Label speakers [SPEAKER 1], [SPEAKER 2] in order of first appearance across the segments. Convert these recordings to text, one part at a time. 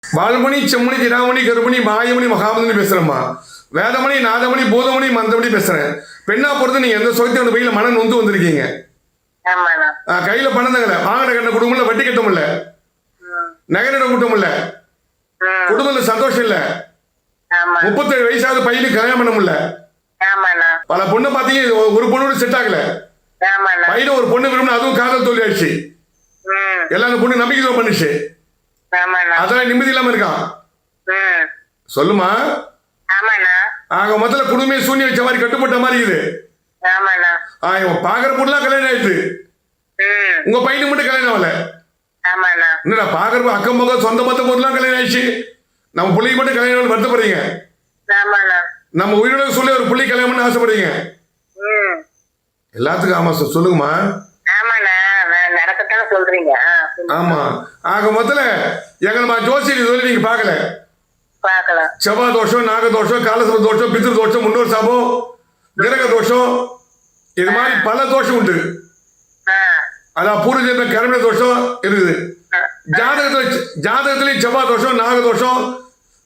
[SPEAKER 1] வால்மணி செம்மணி திராமணி கருமணி மாயமணி மகாமணி பேசுறேம்மா. வேதமணி நாதமணி பூதமணி மந்தமணி பேசுறேன். பெண்ணா பொறுத்து நீங்க எந்த சுகத்தை அந்த பையில மன நொந்து வந்திருக்கீங்க. கையில பணம் தங்கல, வாங்கின கண்ண குடும்பம் இல்ல, வட்டி கட்டம் இல்ல, நகைநட கூட்டம் இல்ல, குடும்பத்துல சந்தோஷம் இல்ல, 37 வயசாவது பையனுக்கு கல்யாணம் பண்ண முடியல. பல பொண்ணு பாத்தீங்க, ஒரு பொண்ணோட செட் ஆகல. பையன ஒரு பொண்ணு விரும்பின, அதுவும் காதல் தோல்வி ஆயிடுச்சு. எல்லாரும் பொண்ணு நம்பிக்கை துரோகம் பண்ணுச்சு. அதெல்லாம் நிம்மதி இல்லாம இருக்கான். சொல்லுமா. ஆக முதல்ல குடும்பமே சூன்ய வச்ச மாதிரி கட்டுப்பட்ட மாதிரி இருக்குது. பாக்குற பொண்ணுலாம் கல்யாணம் ஆயிடுச்சு, உங்க பையனுக்கு மட்டும் கல்யாணம் ஆகல. என்னடா பாக்குற அக்கம் பக்கம் சொந்த மத்த பொண்ணுலாம் கல்யாணம் ஆயிடுச்சு, நம்ம பிள்ளைக்கு மட்டும் கல்யாணம் வருத்தப்படுறீங்க. நம்ம உயிரோட சொல்லி ஒரு பிள்ளை கல்யாணம் பண்ண ஆசைப்படுறீங்க. எல்லாத்துக்கும் ஆமா சொல்லுங்கம்மா. ஆமா. ஆக முதல்ல எங்க ஜோசியர் சொல்லி நீங்க பாக்கல. செவ்வாய் தோஷம், நாக தோஷம், காலசப தோஷம், பித்ரு தோஷம், முன்னோர் சாபம், கிரக தோஷம், இது மாதிரி பல தோஷம் உண்டு. அதான் பூர்வஜன்ம கர்ம தோஷம் இருக்குது. ஜாதகத்திலேயும் செவ்வாய் தோஷம், நாக தோஷம்,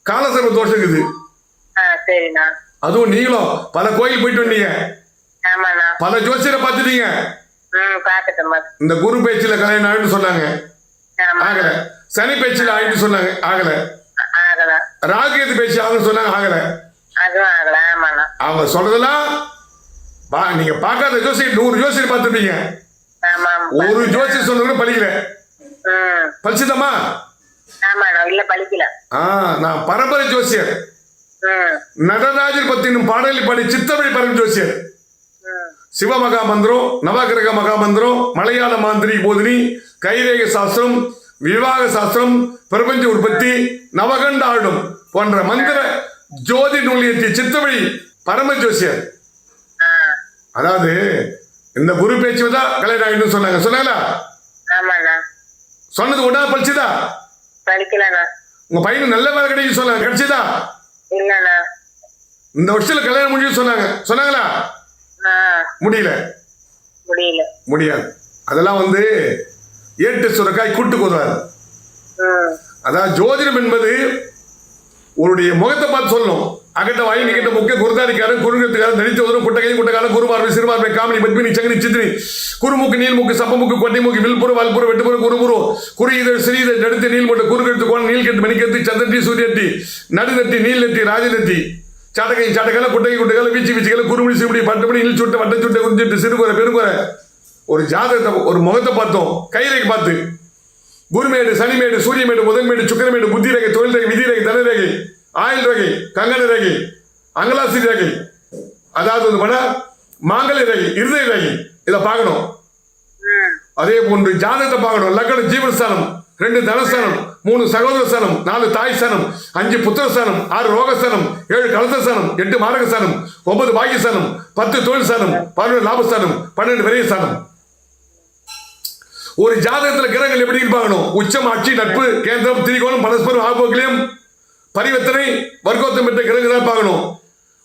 [SPEAKER 1] காலசர்ப தோஷம் இருக்குது. அதுவும் நீங்களும் பல கோயில் போயிட்டு வந்தீங்க, பல ஜோசியரை பார்த்துட்டீங்க. இந்த குரு பேச்சில கல்யாணம் ஆயிட்டு சொன்னாங்க, ஆகல. சனி பேச்சில ஆயிட்டு சொன்னாங்க, ஆகல. ராகேது பேச்சு ஆகுன்னு சொன்னாங்க, ஆகல. அவங்க சொல்றதெல்லாம் நீங்க பார்க்காத ஜோசியர் 100 ஜோசியர் பார்த்துருப்பீங்க. ஒரு ஜோசியர் சொன்ன பழிக்கல. பழிச்சுதம்மா? நான் பரம்பரை ஜோசியர். நடராஜர் பத்தினும் பாடலில் பாடி சித்தவழி பரம்பரை ஜோசியர். சிவமகா மந்திரம், நவகிரக மகா மந்திரம், மலையாள மாந்திரி போதினி, கைரேக சாஸ்திரம், விவாக சாஸ்திரம், பிரபஞ்ச உற்பத்தி, நவகண்ட ஆடும் போன்ற மந்திர ஜோதி நூலியத்தை சித்தவழி பரம ஜோசியர். அதாவது இந்த குரு பேச்சு தான் கல்யாணம் ஆகிடும் சொன்னாங்க. சொன்னாங்களா? சொன்னது உடனே பழிச்சுதா? உங்க பையனுக்கு நல்ல வேலை கிடைக்கும் சொன்னாங்க, கிடைச்சதா? இந்த வருஷத்துல கல்யாணம் முடியும் சொன்னாங்க, சொன்னாங்களா? முடியல, முடியாது. அதெல்லாம் ஏட்டு சுரக்காய் கூட்டு போதுவார். அதான் ஜோதிடம் என்பது உன்னுடைய முகத்தை பார்த்து சொல்லணும். அகட்ட வாய் நிகட்ட முக்கிய குருதாரிக்காரன், குறுங்கத்துக்காரன், தனித்தோதரும், குட்டகையும் குட்டக்காரன், குருமார்வை, சிறுமார்வை, காமனி, பத்மினி, சங்கனி, சித்திரி, குறுமுக்கு, நீள்முக்கு, சப்பமுக்கு, கொட்டைமுக்கு, வில்புறு, வால்புறு, வெட்டுப்புறு, குறுபுரு, குறியீதழ், சிறீதழ், நடுத்து, நீள்முட்டு, குறுக்கெடுத்து, கோணம், நீள்கெட்டு, மணிக்கெடுத்து, சந்திரட்டி, சூரியட்டி, நடுநட்டி, நீள்நட்டி, ராஜநட்டி, சாட்டகை, சாட்டக்கால, குட்டகை, குட்டகால, வீச்சு, வீச்சுக்கால, குறுமுடி, சிறுமுடி, பட்டுப்படி, இல் சுட்டு, வட்டச்சுட்டை, குறிஞ்சிட்டு, சிறுகுறை, பெருங்குறை. ஒரு ஜாதகத்தை, ஒரு முகத்தை பார்த்தோம், கைரேகை பார்த்து, குருமேடு, சனிமேடு, சூரியமேடு, முதன்மேடு, சுக்கரமேடு, புத்தி ரேகை, தொழில் ரேகை, விதி ரேகை, தனரேகை, ஆயுள் ரேகை, கங்கண ரேகை, அங்கலாசி ரேகை, அதாவது மாங்கல்ய ரேகை, இருதய ரேகை, இதை பார்க்கணும். அதே போன்று ஜாதகத்தை பார்க்கணும். லக்னம் ஜீவனஸ்தானம், 2 தனஸ்தானம், 3 சகோதரஸ்தானம், 4 தாய்ஸ்தானம், 5 புத்திரஸ்தானம், 6 ரோகஸ்தானம், 7 கலசஸ்தானம், 8 மாரகஸ்தானம், 9 பாகியஸ்தானம், 10 தொழில் ஸ்தானம், 11 லாபஸ்தானம், 12 விரயஸ்தானம். ஒரு ஜாதகத்தில் கிரகங்கள் எப்படி பார்க்கணும்? உச்சம், ஆட்சி, நட்பு, கேந்திரம், திரிகோணம், பரஸ்பரம், ஆபோக்கியம், பரிவர்த்தனை, வர்க்கோத்தம் பெற்ற கிரகங்கள் பார்க்கணும்.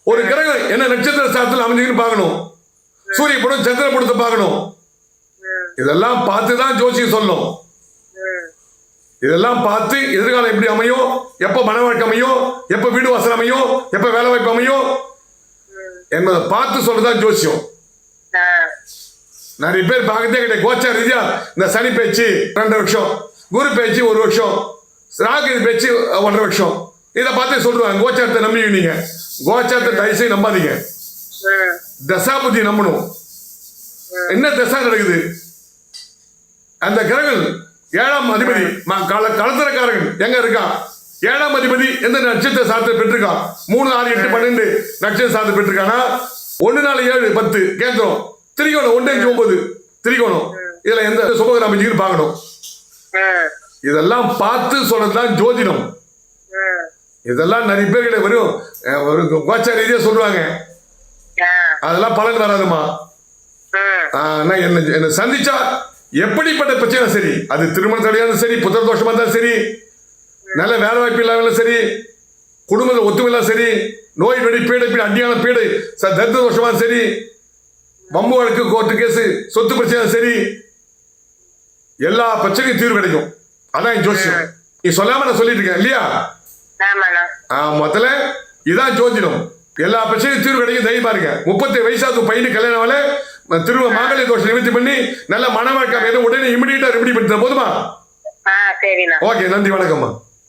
[SPEAKER 1] ஒரு கிரகம் என்ன நட்சத்திர ஸ்தானத்தில் அமைஞ்சுன்னு பார்க்கணும். சூரிய படம், சந்திர படத்தை பார்க்கணும். இதெல்லாம் பார்த்து தான் ஜோசியம் சொல்லணும். இதெல்லாம் பார்த்து எதிர்காலம் எப்படி அமையும், எப்ப மன வாழ்க்கை அமையும், எப்ப வீடு வாசல் அமையும், எப்ப வேலை வாய்ப்பு அமையும் என்பதை பார்த்து சொல்லதான் ஜோசியம். நிறைய பேர் பார்க்கதே கிடையாது. கோச்சார ரீதியா இந்த சனி பேச்சு 2 வருஷம், குரு பேச்சு 1 வருஷம், ராகு பேச்சு 1.5 வருஷம், இதை பார்த்து சொல்றாங்க. கோச்சாரத்தை நம்பி நீங்க கோச்சாரத்தை தயவுசெய்து நம்பாதீங்க. தசாபுத்தி நம்பணும். என்ன தசா நடக்குது? அந்த கிரகங்கள் 7ஆம் அதிபதி கலத்தரக்காரர்கள் எங்க இருக்கான்? 7ஆம் அதிபதி எந்த நட்சத்திர சாதத்தை பெற்றிருக்கான்? 3, 6, 8, 12 நட்சத்திர சாதத்தை பெற்றிருக்கானா? 1, 4, 7, 10 கேந்திரம், திரிகோணம் 1, 5, 9 திரிகோணம். இதுல எந்த சுபகிரகம் அமைஞ்சுன்னு பார்க்கணும். இதெல்லாம் பார்த்து சொல்றதுதான் ஜோதிடம். இதெல்லாம் நிறைய பேர்கிட்ட வரும், ஒரு கோச்சார ரீதியா சொல்லுவாங்க. அதெல்லாம் பலன் வராதுமா. என்ன சந்திச்சா எப்படிப்பட்ட பிரச்சனை சரி, அது திருமண தடையாலும் சரி, புத்திர தோஷமா இருந்தாலும் சரி, நல்ல வேலை வாய்ப்பு இல்லாமலும் சரி, குடும்பத்தில் ஒத்துமையிலும் சரி, நோய் நொடி பீடை அடியான பீடை தரித்திர தோஷமா சரி, வம்பு வழக்கு, கோர்ட்டு கேஸ், சொத்து பிரச்சனை சரி, எல்லா பிரச்சனையும் தீர்வு கிடைக்கும். அதான் ஜோசியம். நீ சொல்லாம நான் சொல்லிட்டு இருக்கேன் இல்லையா? முதல்ல இதான் ஜோதிடம். எல்லா பிரச்சனையும் தீர்வு கிடைக்கும், தைரியமா இருக்க. 37 வயசாவது பையனு கல்யாணம் திரும்ப மாங்கல்ய தோஷம் நிவர்த்தி பண்ணி நல்ல மனவாழ்க்கை உடனே இமிடியேட்டா ரெமெடி பண்ணி போதுமா? ஓகே, நன்றி, வணக்கம்மா.